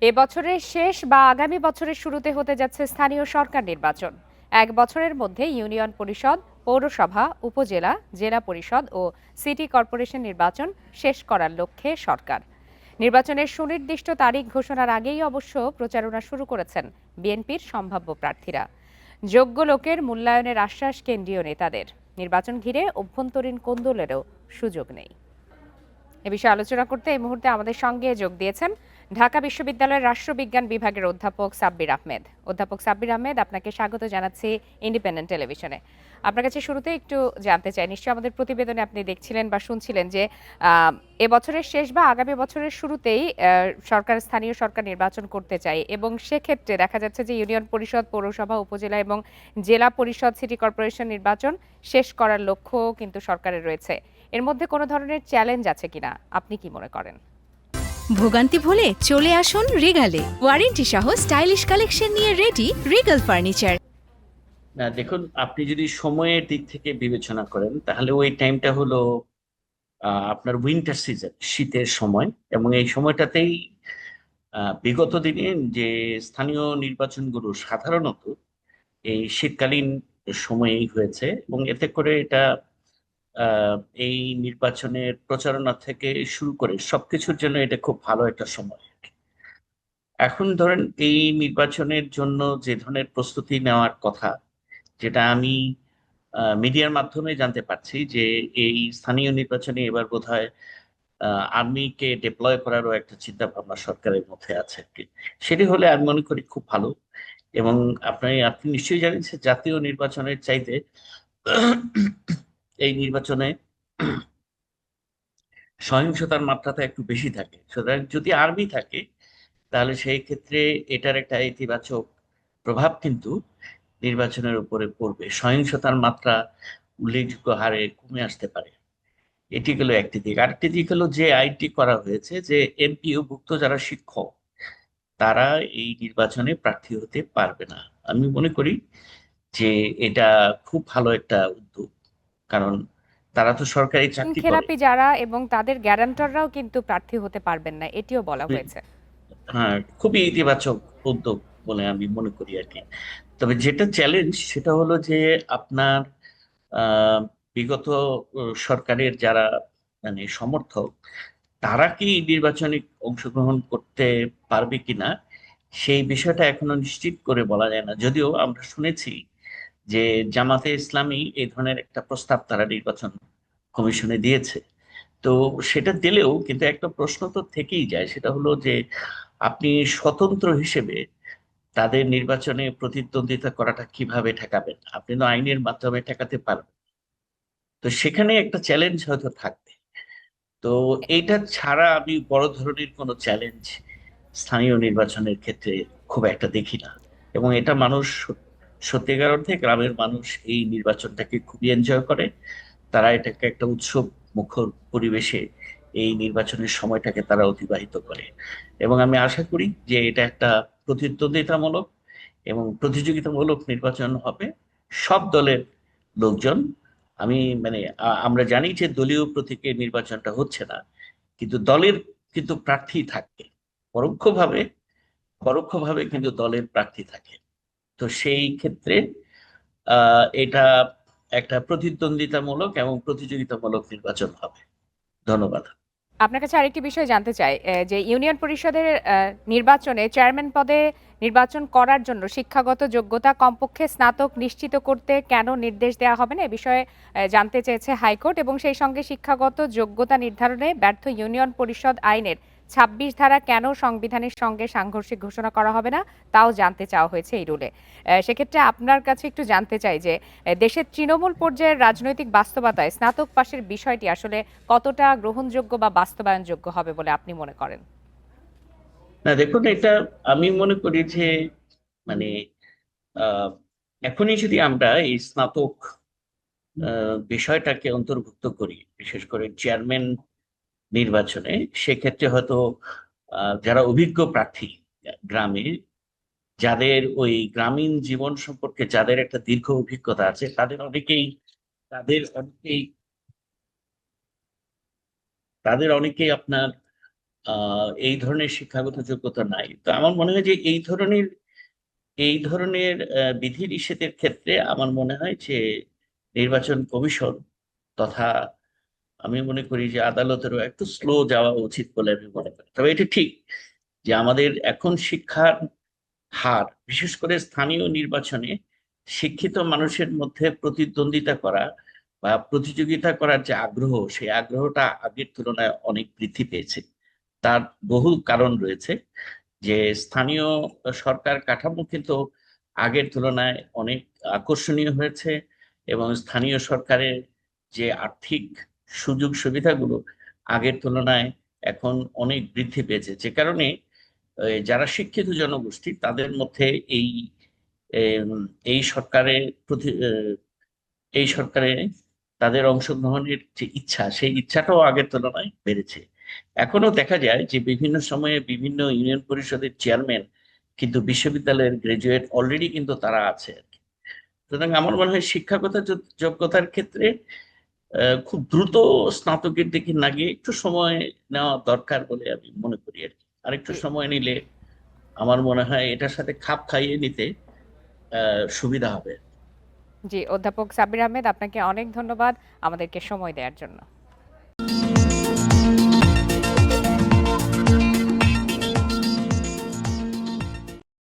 এবছরের শেষ বা আগামী বছরের শুরুতে হতে যাচ্ছে স্থানীয় সরকার নির্বাচন। এক বছরের মধ্যে ইউনিয়ন পরিষদ, পৌরসভা, উপজেলা, জেলা পরিষদ ও সিটি কর্পোরেশন নির্বাচন শেষ করার লক্ষ্যে সরকার। নির্বাচনের সুনির্দিষ্ট তারিখ ঘোষণার আগেই অবশ্য প্রচারণা শুরু করেছেন বিএনপির সম্ভাব্য প্রার্থীরা। যোগ্য লোকের মূল্যায়নের আশ্বাস কেন্দ্রীয় নেতাদের। নির্বাচন ঘিরে অভ্যন্তরীণ কোন্দলেরও সুযোগ নেই। এ বিষয়ে আলোচনা করতে এই মুহূর্তে আমাদের সঙ্গে যোগ দিয়েছেন ঢাকা বিশ্ববিদ্যালয়ের রাষ্ট্রবিজ্ঞান বিভাগের অধ্যাপক সাব্বির আহমেদ। অধ্যাপক সাব্বির আহমেদ, আপনাকে স্বাগত জানাচ্ছি ইন্ডিপেন্ডেন্ট টেলিভিশনে। আপনার কাছে শুরুতে একটু জানতে চাই, নিশ্চয়ই আমাদের প্রতিবেদনে আপনি দেখছিলেন বা শুনছিলেন যে এবছরের শেষ বা আগামী বছরের শুরুতেই সরকার স্থানীয় সরকার নির্বাচন করতে চায়, এবং সেক্ষেত্রে দেখা যাচ্ছে যে ইউনিয়ন পরিষদ, পৌরসভা, উপজেলা এবং জেলা পরিষদ, সিটি কর্পোরেশন নির্বাচন শেষ করার লক্ষ্য কিন্তু সরকারের রয়েছে। এর মধ্যে কোনো ধরনের চ্যালেঞ্জ আছে কিনা আপনি কি মনে করেন? ভোগান্তি ভুলে চলে আসুন রিগালে, ওয়ারেন্টি সহ স্টাইলিশ কালেকশন নিয়ে রেডি রিগাল ফার্নিচার। না, দেখুন, আপনি যদি সময়ের দিক থেকে বিবেচনা করেন তাহলে ওই টাইমটা হলো আপনার উইন্টার সিজন, শীতের সময়। এবং এই সময়টাতেই বিগত দিনে যে স্থানীয় নির্বাচনগুলো সাধারণত এই শীতকালীন সময়েই হয়েছে, এবং এতে করে এটা আহ, এই নির্বাচনের প্রচারণা থেকে শুরু করে সবকিছুর জন্য এটা খুব ভালো একটা সময়। এখন ধরেন এই নির্বাচনের জন্য যে ধরনের প্রস্তুতি নেওয়ার কথা, যেটা আমি মিডিয়ার মাধ্যমে জানতে পারছি, যে এই স্থানীয় নির্বাচনে এবার বোধহয় আর্মিকে ডিপ্লয় করারও একটা চিন্তা ভাবনা সরকারের মধ্যে আছে আর কি। সেটি হলে আমি মনে করি খুব ভালো। এবং আপনি আপনি নিশ্চয়ই জানেন যে জাতীয় নির্বাচনের চাইতে এই নির্বাচনে সহিংসতার মাত্রাটা একটু বেশি থাকে। সুতরাং যদি আর্মি থাকে তাহলে সেই ক্ষেত্রে এটার একটা ইতিবাচক প্রভাব কিন্তু নির্বাচনের উপরে পড়বে। সহিংসতার মাত্রা উল্লেখযোগ্য হারে কমে আসতে পারে। এটি হলো একটি দিক। আরেকটি দিক হলো যে আইনটি করা হয়েছে, যে এমপিও ভুক্ত যারা শিক্ষক তারা এই নির্বাচনে প্রার্থী হতে পারবে না। আমি মনে করি যে এটা খুব ভালো একটা উদ্যোগ, কারণ তারা তো সরকারি চাকরি করে। খেলাপি যারা এবং তাদের গ্যারান্টররাও কিন্তু প্রার্থী হতে পারবেন না, এটিও বলা হয়েছে। হ্যাঁ, খুবই ইতিবাচক উদ্যোগ বলে আমি মনে করি আর কি। তবে যেটা চ্যালেঞ্জ সেটা হলো যে আপনার আহ বিগত সরকারের যারা মানে সমর্থক, তারা কি নির্বাচনে অংশগ্রহণ করতে পারবে কিনা সেই বিষয়টা এখনো নিশ্চিত করে বলা যায় না। যদিও আমরা শুনেছি যে জামাতে ইসলামী এই ধরনের একটা প্রস্তাব তারা নির্বাচন কমিশনে দিয়েছে। তো সেটা দিলেও কিন্তু একটা প্রশ্ন তো থেকেই যায়, সেটা হলো যে আপনি স্বতন্ত্র হিসেবে তাদের নির্বাচনে প্রতিদ্বন্দ্বিতা করাটা কিভাবে ঠেকাবেন? আপনি তো আইনের মাধ্যমে ঠেকাতে পারবেন। তো সেখানে একটা চ্যালেঞ্জ হয়তো থাকবে। তো এইটা ছাড়া আমি বড় ধরনের কোনো চ্যালেঞ্জ স্থানীয় নির্বাচনের ক্ষেত্রে খুব একটা দেখি না। এবং এটা মানুষ সত্যিকার অর্থে গ্রামের মানুষ এই নির্বাচনটাকে খুবই এনজয় করে। তারা এটাকে একটা উৎসব মুখর পরিবেশে এই নির্বাচনের সময়টাকে তারা অতিবাহিত করে। এবং আমি আশা করি যে এটা একটা প্রতিদ্বন্দ্বিতামূলক এবং প্রতিযোগিতামূলক নির্বাচন হবে। সব দলের লোকজন, আমি মানে আমরা জানি যে দলীয় প্রতীকে নির্বাচনটা হচ্ছে না, কিন্তু দলের কিন্তু প্রার্থী থাকে পরোক্ষভাবে, পরোক্ষভাবে কিন্তু দলের প্রার্থী থাকে। তো সেই ক্ষেত্রে এটা একটা প্রতিদ্বন্দ্বিতামূলক এবং প্রতিযোগিতামূলক নির্বাচন হবে। ধন্যবাদ। আপনার কাছে আরেকটি বিষয় জানতে চাই, যে ইউনিয়ন পরিষদের নির্বাচনে চেয়ারম্যান পদে নির্বাচন করার জন্য শিক্ষাগত যোগ্যতা কমপক্ষে স্নাতক নিশ্চিত করতে কেন নির্দেশ দেওয়া হবে না, এ বিষয়ে জানতে চেয়েছে হাইকোর্ট। এবং সেই সঙ্গে শিক্ষাগত যোগ্যতা নির্ধারণে ব্যর্থ ইউনিয়ন পরিষদ আইনের ২৬ ধারা কেন সংবিধানের সঙ্গে সাংঘর্ষিক ঘোষণা করা হবে না, তাও জানতে চাওয়া হয়েছে এই রুলে। সেক্ষেত্রে আপনার কাছে একটু জানতে চাই যে দেশের তৃণমূল পর্যায়ের রাজনৈতিক বাস্তবতায় স্নাতক পাশের বিষয়টি আসলে কতটা গ্রহণযোগ্য বা বাস্তবায়নযোগ্য হবে বলে আপনি মনে করেন? না, দেখুন, এটা আমি মনে করি যে মানে আহ এখনই যদি আমরা এই স্নাতক বিষয়টাকে অন্তর্ভুক্ত করি, বিশেষ করে চেয়ারম্যান নির্বাচনে, সেক্ষেত্রে হয়তো যারা অভিজ্ঞ প্রার্থী গ্রামে, যাদের ওই গ্রামীণ জীবন সম্পর্কে যাদের একটা দীর্ঘ অভিজ্ঞতা আছে, তাদের অনেকেই তাদের অনেকেই আপনার এই ধরনের শিক্ষাগত যোগ্যতা নাই। তো আমার মনে হয় যে এই ধরনের বিধিনিষেধের ক্ষেত্রে আমার মনে হয় যে নির্বাচন কমিশন তথা আমি মনে করি যে আদালতেরও একটু স্লো যাওয়া উচিত বলে আমি মনে করি। তবে এটা ঠিক যে আমাদের এখন শিক্ষার হার, বিশেষ করে স্থানীয় নির্বাচনে শিক্ষিত মানুষের মধ্যে প্রতিদ্বন্দ্বিতা করা বা প্রতিযোগিতা করার যে আগ্রহ, সেই আগ্রহটা আগের তুলনায় অনেক বৃদ্ধি পেয়েছে। তার বহু কারণ রয়েছে। যে স্থানীয় সরকার কাঠামো কিন্তু আগের তুলনায় অনেক আকর্ষণীয় হয়েছে, এবং স্থানীয় সরকারের যে আর্থিক সুযোগ সুবিধাগুলো আগের তুলনায় এখন অনেক বৃদ্ধি পেয়েছে, যে কারণে যারা শিক্ষিত জনগোষ্ঠী তাদের মধ্যে এই এম, এই সরকারের প্রতি এই সরকারে তাদের অংশগ্রহণের যে ইচ্ছা, সেই ইচ্ছাটাও আগের তুলনায় বেড়েছে। এখনো দেখা যায় যে বিভিন্ন সময়ে বিভিন্ন ইউনিয়ন পরিষদের চেয়ারম্যান কিন্তু বিশ্ববিদ্যালয়ের গ্রাজুয়েট অলরেডি কিন্তু তারা আছে আর কি। সুতরাং আমার মনে হয় শিক্ষাগত যোগ্যতার ক্ষেত্রে খুব দ্রুত স্নাতকের দিকে না গিয়ে একটু সময় নেওয়া দরকার বলে আমি মনে করি আর কি। আর একটু জি সময় নিলে আমার মনে হয় এটার সাথে খাপ খাইয়ে নিতে সুবিধা হবে। জি, অধ্যাপক সাব্বির আহমেদ, আপনাকে অনেক ধন্যবাদ আমাদেরকে সময় দেওয়ার জন্য।